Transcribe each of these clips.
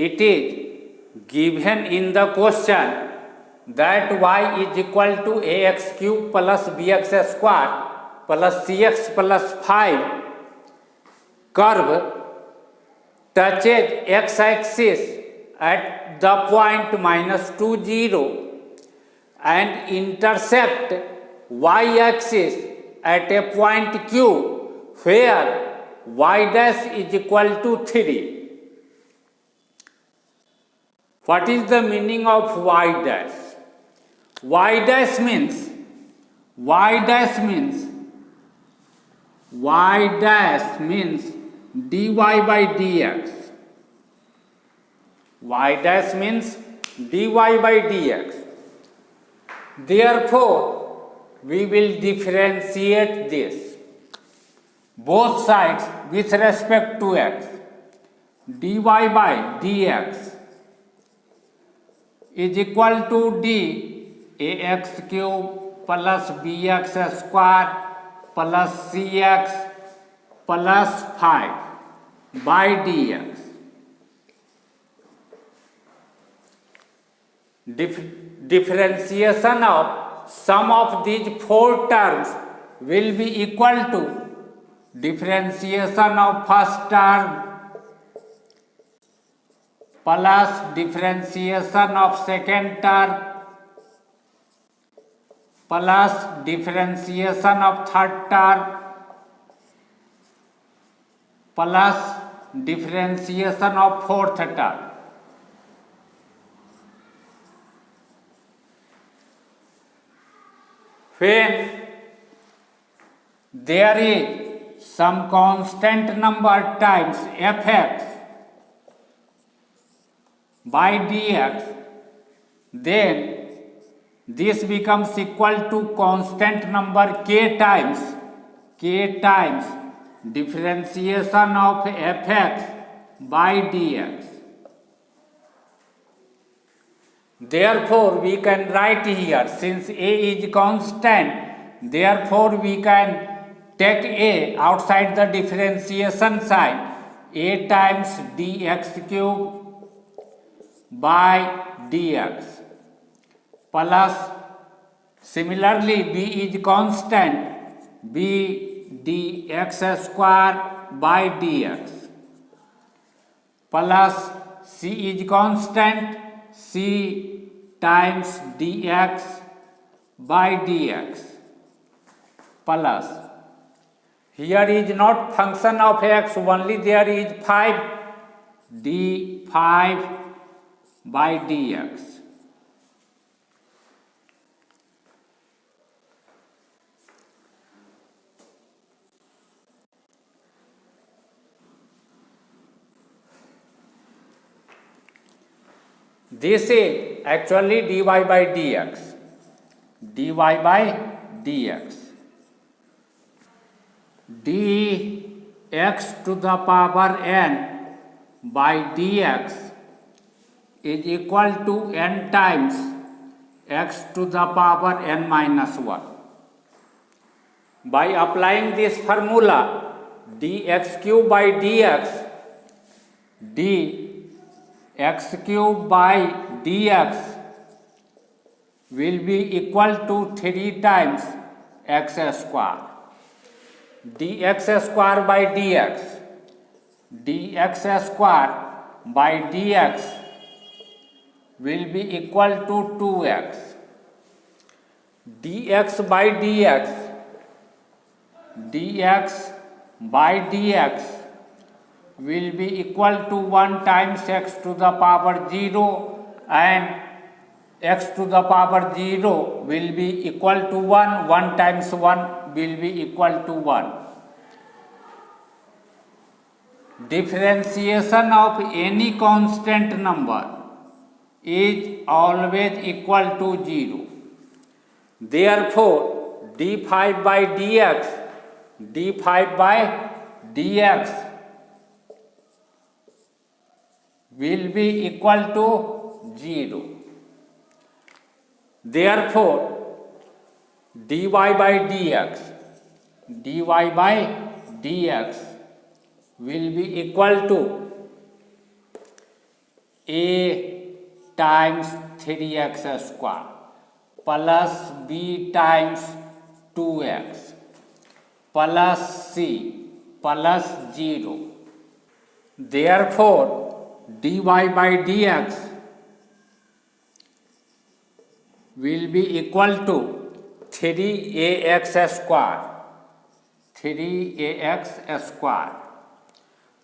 it is given in the question that y is equal to ax cube plus bx square plus cx plus 5 curve touches x-axis at the point -2, 0 and intersect y-axis at a point q where y dash is equal to 3. What is the meaning of y dash? Y dash means dy by dx. Y dash means dy by dx. Therefore, we will differentiate this both sides with respect to x. Dy by dx is equal to d ax cube plus bx square plus cx plus 5 by dx. Differentiation of sum of these four terms will be equal to differentiation of first term plus differentiation of second term plus differentiation of third term plus differentiation of fourth term. When there is some constant number times fx by dx, then this becomes equal to constant number k times differentiation of fx by dx. Therefore, we can write here, since a is constant, therefore we can take a outside the differentiation sign, a times dx cube by dx plus similarly b is constant, b dx square by dx plus c is constant, c times dx by dx plus here is not function of x, only there is 5 d5 by dx. This is actually dy by dx. dy by dx. dx to the power n by dx is equal to n times x to the power n minus 1. By applying this formula, dx cube by dx, dx cube by dx will be equal to 3 times x square. Dx square by dx, dx square by dx will be equal to 2x. dx by dx, dx by dx will be equal to 1 times x to the power 0, and x to the power 0 will be equal to 1, 1 times 1 will be equal to 1. Differentiation of any constant number is always equal to 0. Therefore, d5 by dx, d5 by dx will be equal to 0. Therefore, dy by dx, dy by dx will be equal to a times 3x square plus b times 2x plus c plus 0. Therefore, dy by dx will be equal to 3ax square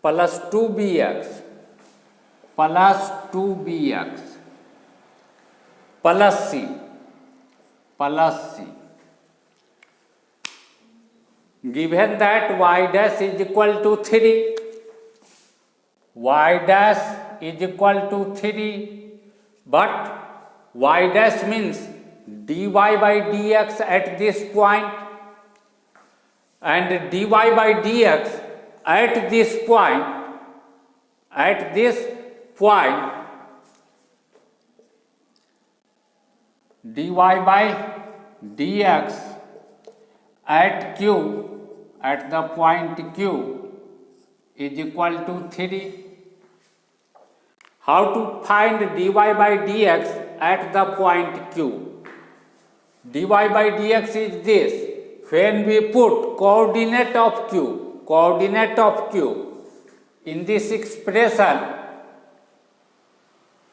plus 2bx plus 2bx plus c. Given that y dash is equal to 3, y dash is equal to 3, but y dash means dy by dx at this point, and dy by dx at this point, dy by dx at q, at the point q, is equal to 3. How to find dy by dx at the point q? Dy by dx is this. When we put coordinate of q in this expression,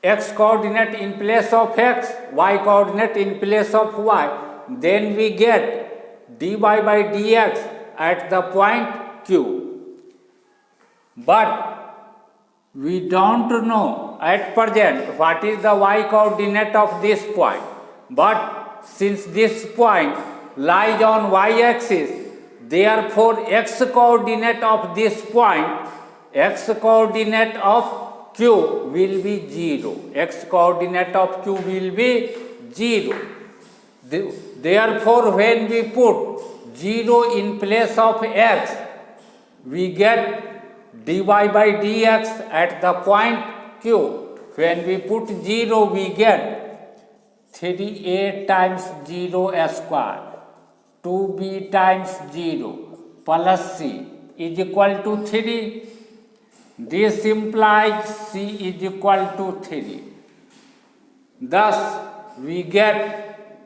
x coordinate in place of x, y coordinate in place of y, then we get dy by dx at the point q. But we don't know at present what is the y coordinate of this point. But since this point lies on y-axis, therefore x coordinate of this point, x coordinate of q will be 0. X coordinate of q will be 0. Therefore, when we put 0 in place of x, we get dy by dx at the point q. When we put 0, we get 3a times 0 square, 2b times 0 plus c is equal to 3. This implies c is equal to 3. Thus, we get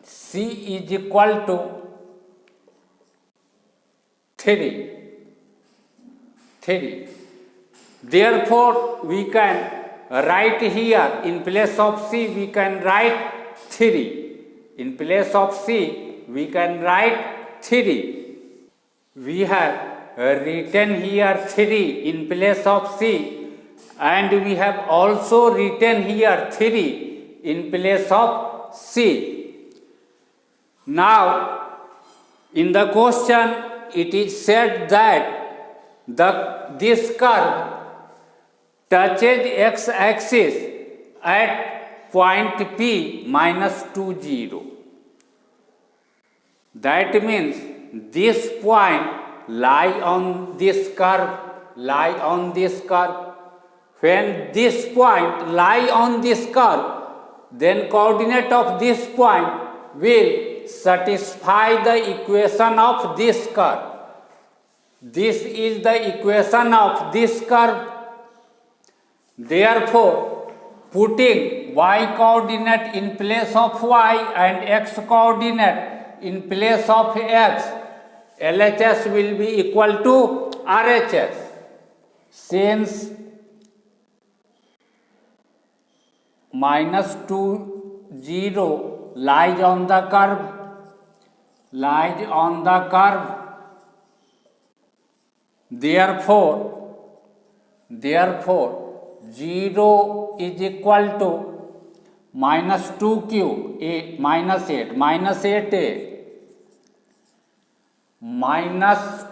c is equal to 3. Therefore, we can write here in place of c, we can write 3. In place of c, we can write 3. We have written here 3 in place of c, and we have also written here 3 in place of c. Now, in the question, it is said that this curve touches x-axis at point P minus 2, 0. That means this point lie on this curve, When this point lie on this curve, then coordinate of this point will satisfy the equation of this curve. This is the equation of this curve. Therefore, putting y coordinate in place of y and x coordinate in place of x, LHS will be equal to RHS. Since minus 2, 0 lies on the curve, therefore 0 is equal to minus 2q, minus 8a, minus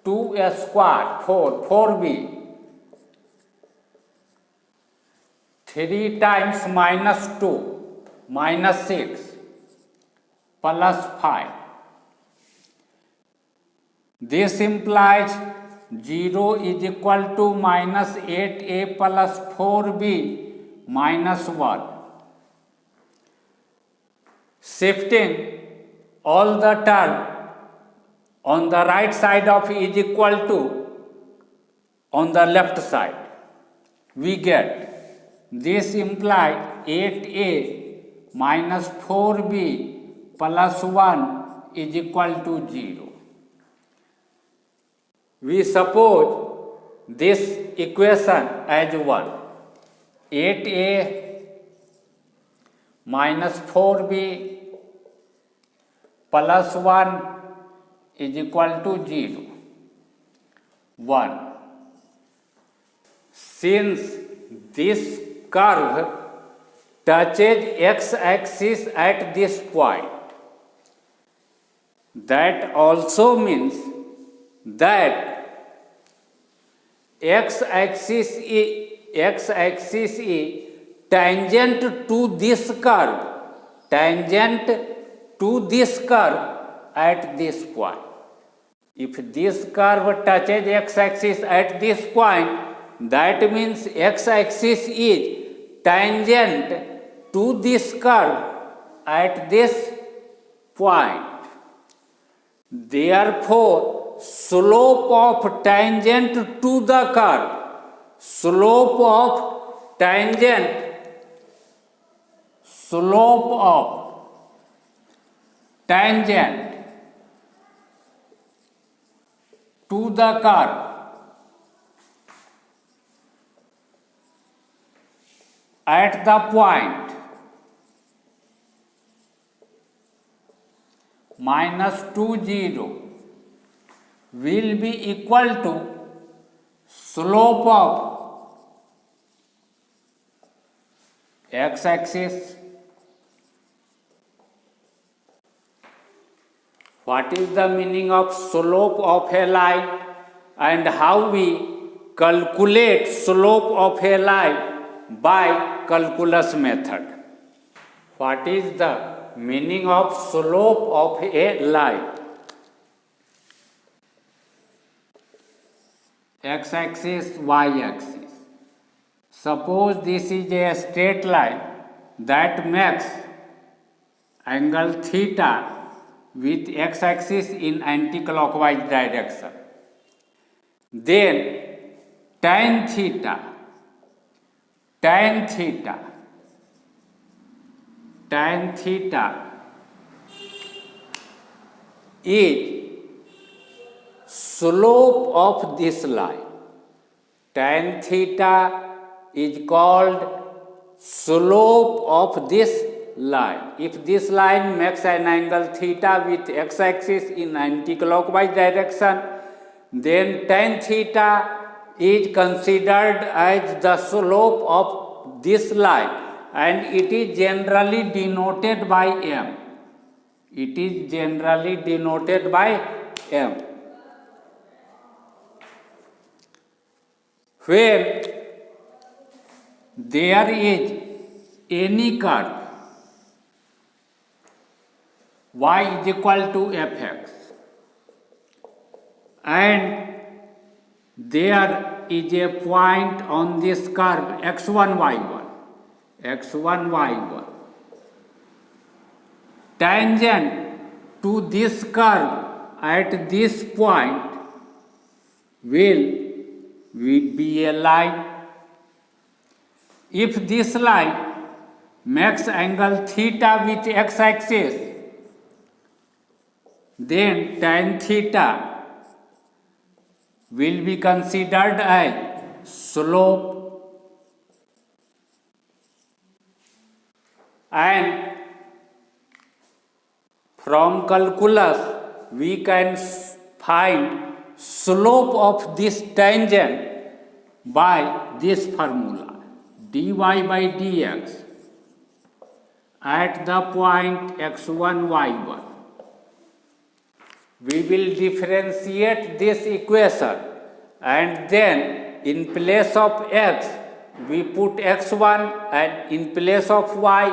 2 square, 4b, 3 times minus 2, minus 6, plus 5. This implies 0 is equal to minus 8a plus 4b minus 1. Shifting all the term on the right side of is equal to on the left side, we get This implies 8a minus 4b plus 1 is equal to 0. We suppose this equation as 1. 8a minus 4b plus 1 is equal to 0. 1. Since this curve touches x-axis at this point, that also means that x-axis is tangent to this curve, at this point. If this curve touches x-axis at this point, that means x-axis is tangent to this curve at this point. Therefore, slope of tangent to the curve, to the curve at the point minus 2, 0 will be equal to slope of x-axis. What is the meaning of slope of a line and how we calculate slope of a line by calculus method? What is the meaning of slope of a line? X-axis, y-axis. Suppose this is a straight line that makes angle theta with x-axis in anti-clockwise direction. Then tan theta is slope of this line. Tan theta is called slope of this line. If this line makes an angle theta with x-axis in anti-clockwise direction, then tan theta is considered as the slope of this line, and it is generally denoted by m. When there is any curve y is equal to fx and there is a point on this curve x1, y1, tangent to this curve at this point will be a line. If this line makes angle theta with x-axis, then tan theta will be considered as slope, and from calculus we can find slope of this tangent by this formula, dy by dx at the point x1, y1. We will differentiate this equation and then in place of x we put x1 and in place of y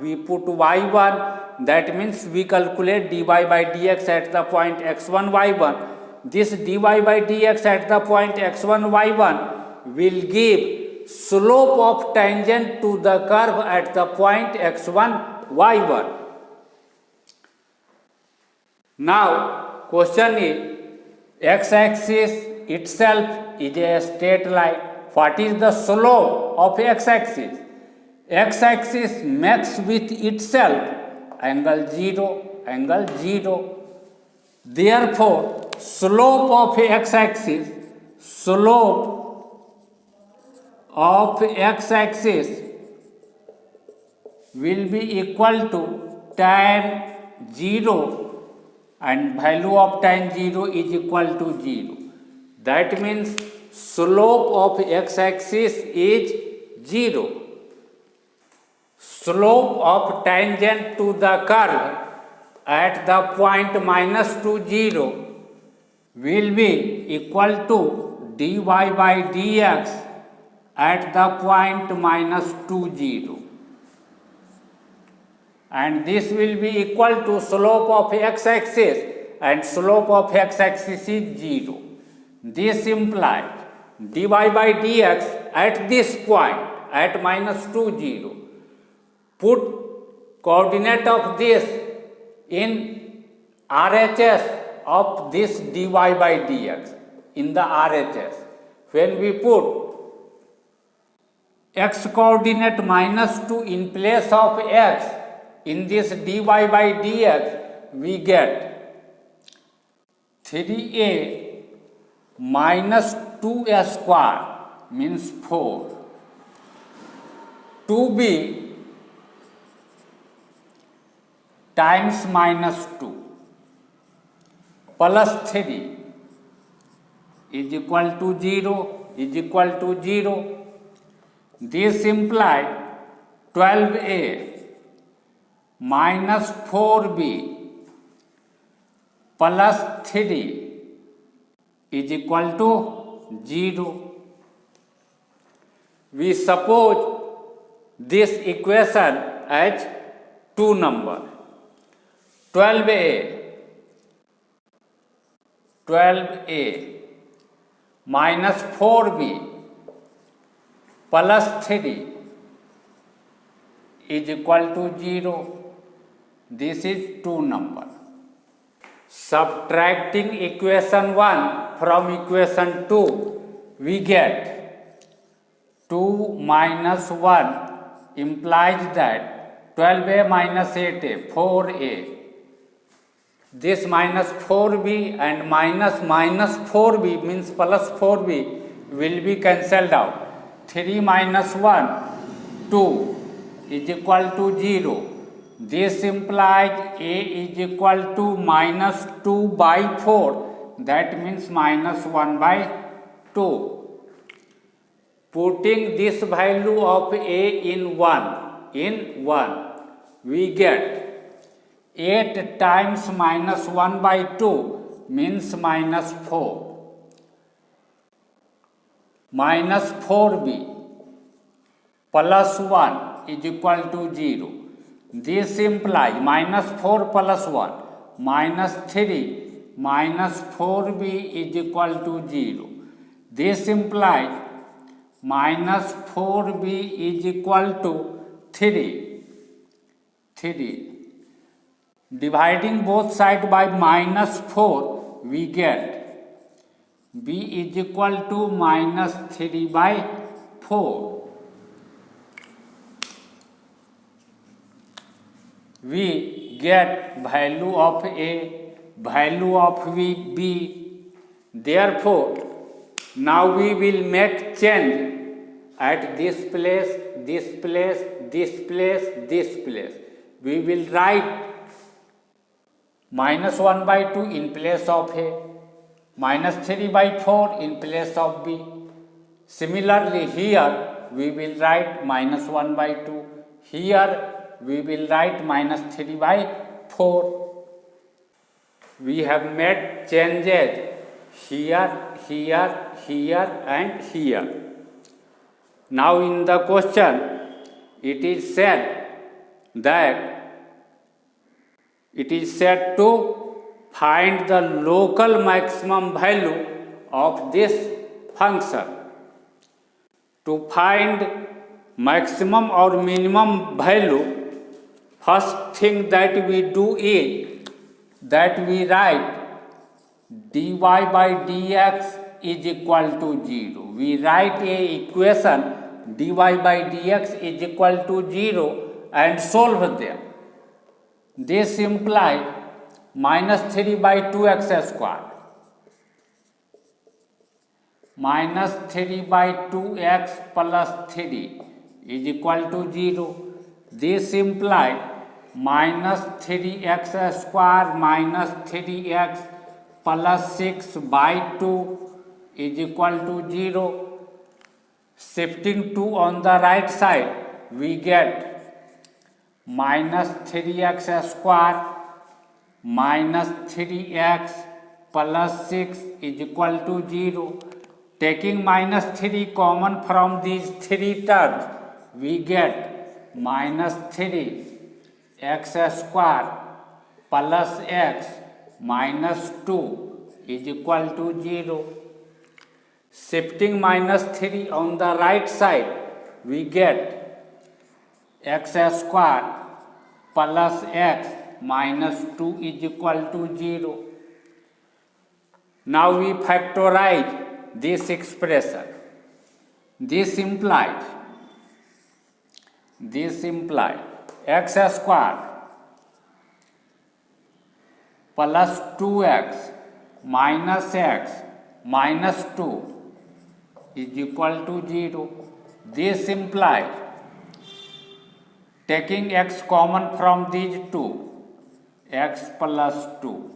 we put y1. That means we calculate dy by dx at the point x1, y1. This dy by dx at the point x1, y1 will give slope of tangent to the curve at the point x1, y1. Now, question is, x-axis itself is a straight line. what is the slope of x-axis? X-axis makes with itself angle 0. Therefore, slope of x-axis will be equal to tan 0, and value of tan 0 is equal to 0. That means slope of x-axis is 0. Slope of tangent to the curve at the point -2, 0 will be equal to dy by dx at the point -2, 0. And this will be equal to slope of x-axis, and slope of x-axis is 0. This implies dy by dx at this point at -2, 0. Put coordinate of this in RHS of this dy by dx in the RHS. When we put x coordinate -2 in place of x in this dy by dx, we get 3a minus 2a square means 4, 2b times -2 plus 3 is equal to 0. This implies 12a minus 4b plus 3 is equal to 0. We suppose this equation as two number. 12a minus 4b plus 3 is equal to 0. This is two number. Subtracting equation 1 from equation 2, we get 2 minus 1 implies that 12a minus 8a, 4a. This minus 4b and minus 4b means plus 4b will be cancelled out. 3 minus 1, 2 is equal to 0. This implies a is equal to minus 2 by 4. That means minus 1 by 2. Putting this value of a in 1, we get 8 times minus 1 by 2 means minus 4. Minus 4b plus 1 is equal to 0. This implies minus 4 plus 1 minus 3 minus 4b is equal to 0. This implies minus 4b is equal to 3. Dividing both sides by minus 4, we get b is equal to minus 3 by 4. We get value of a, value of b. Therefore, now we will make change at this place, this place, this place, this place. We will write minus 1 by 2 in place of a, minus 3 by 4 in place of b. Similarly, here we will write minus 1 by 2. Here we will write minus 3 by 4. We have made changes here, here, here and here. Now in the question, it is said to find the local maximum value of this function. To find maximum or minimum value, first thing that we do is that we write dy by dx is equal to 0. We write a equation dy by dx is equal to 0 and solve them. This implies minus 3 by 2x square. Minus 3 by 2x plus 3 is equal to 0. This implies minus 3x square minus 3x plus 6 by 2 is equal to 0. Shifting 2 on the right side, we get minus 3x square minus 3x plus 6 is equal to 0. Taking minus 3 common from these three terms, we get minus 3x square plus x minus 2 is equal to 0. Shifting minus 3 on the right side, we get x square plus x minus 2 is equal to 0. Now we factorize this expression. This implies x square plus 2x minus x minus 2 is equal to 0. This implies taking x common from these two, x plus 2.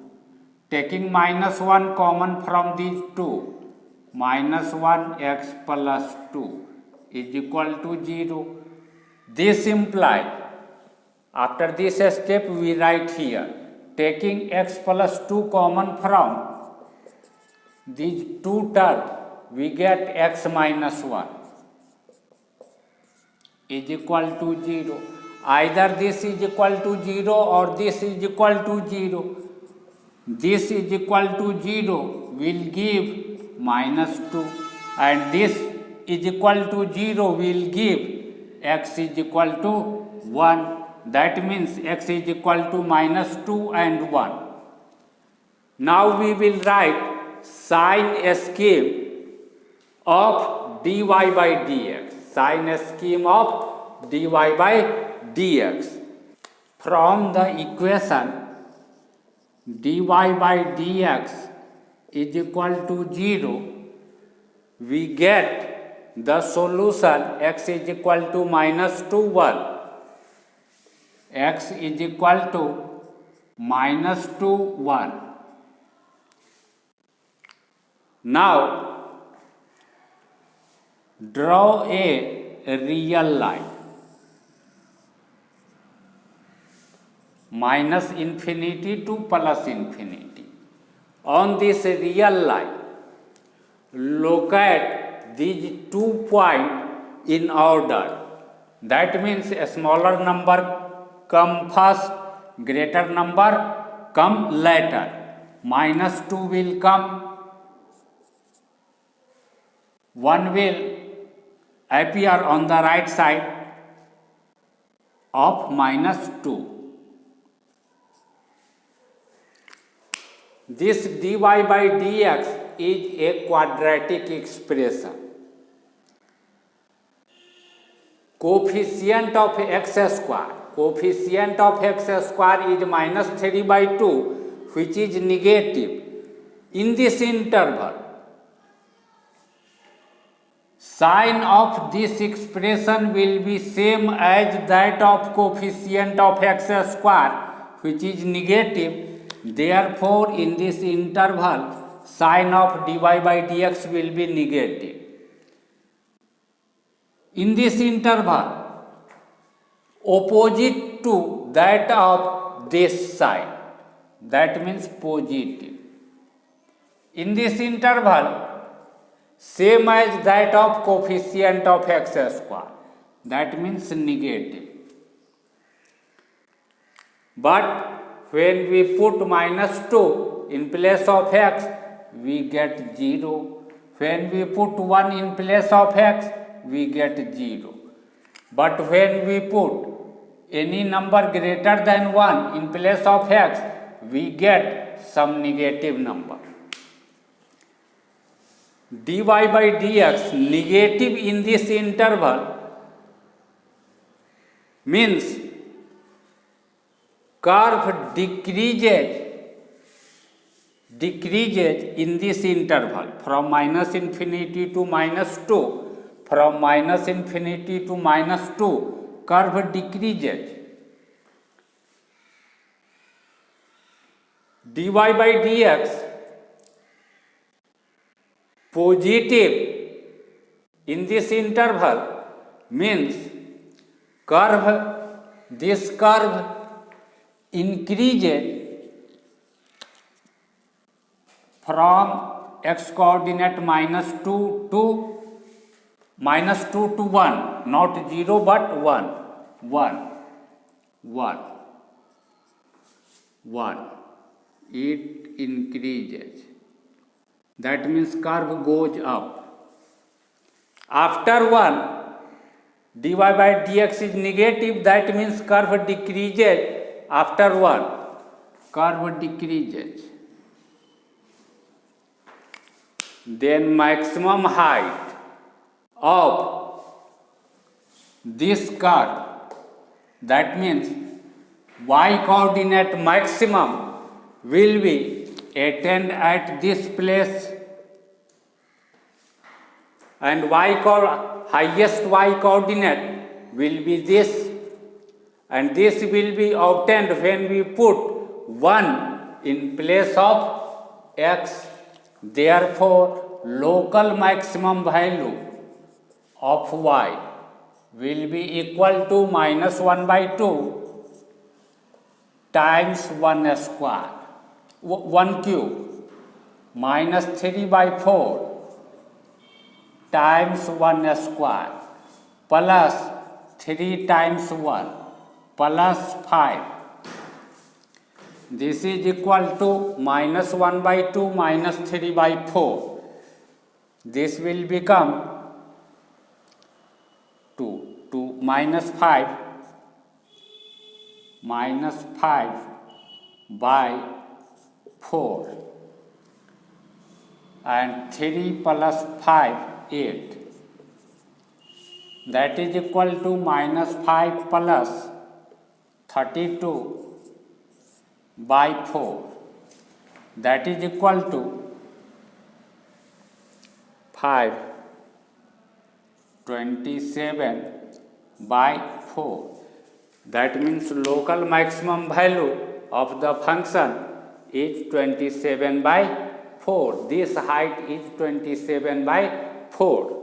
Taking minus 1 common from these two, minus 1x plus 2 is equal to 0. This implies, after this step we write here, taking x plus 2 common from these two terms, we get x minus 1 is equal to 0. Either this is equal to 0 or this is equal to 0. This is equal to 0 will give minus 2 and this is equal to 0 will give x is equal to 1. That means x is equal to minus 2 and 1. Now we will write sign scheme of dy by dx. Sign scheme of dy by dx. From the equation dy by dx is equal to 0, we get the solution x is equal to minus 2, 1. X is equal to minus 2, 1. Now, draw a real line. Minus infinity to plus infinity. On this real line, locate these 2 points in order. That means a smaller number come first, greater number come later. Minus 2 will come, 1 will appear on the right side of minus 2. This dy by dx is a quadratic expression. Coefficient of x square is minus 3 by 2, which is negative. In this interval, sign of this expression will be same as that of coefficient of x square, which is negative. Therefore, in this interval, sign of dy by dx will be negative. In this interval, opposite to that of this side, that means positive. In this interval, same as that of coefficient of x square, that means negative. But when we put minus 2 in place of x, we get 0. When we put 1 in place of x, we get 0. But when we put any number greater than 1 in place of x, we get some negative number. dy by dx negative in this interval means curve decreases in this interval from minus infinity to minus 2. From minus infinity to minus 2, curve decreases. dy by dx positive in this interval means this curve increases from x coordinate minus 2 to 1, not 0 but 1. It increases. That means curve goes up. After 1, dy by dx is negative, that means curve decreases. After 1, curve decreases. Then maximum height of this curve, that means y coordinate maximum will be attained at this place, and highest y coordinate will be this, and this will be obtained when we put 1 in place of x. Therefore, local maximum value of y will be equal to minus 1 by 2 times 1 square, 1 cube, minus 3 by 4 times 1 square, plus 3 times 1 plus 5. This is equal to minus 1 by 2 minus 3 by 4. This will become 2 minus 5 by 4, and 3 plus 5, 8. That is equal to minus 5 plus 32 by 4. That is equal to 527 by 4. That means local maximum value of the function is 27 by 4. This height is 27 by 4.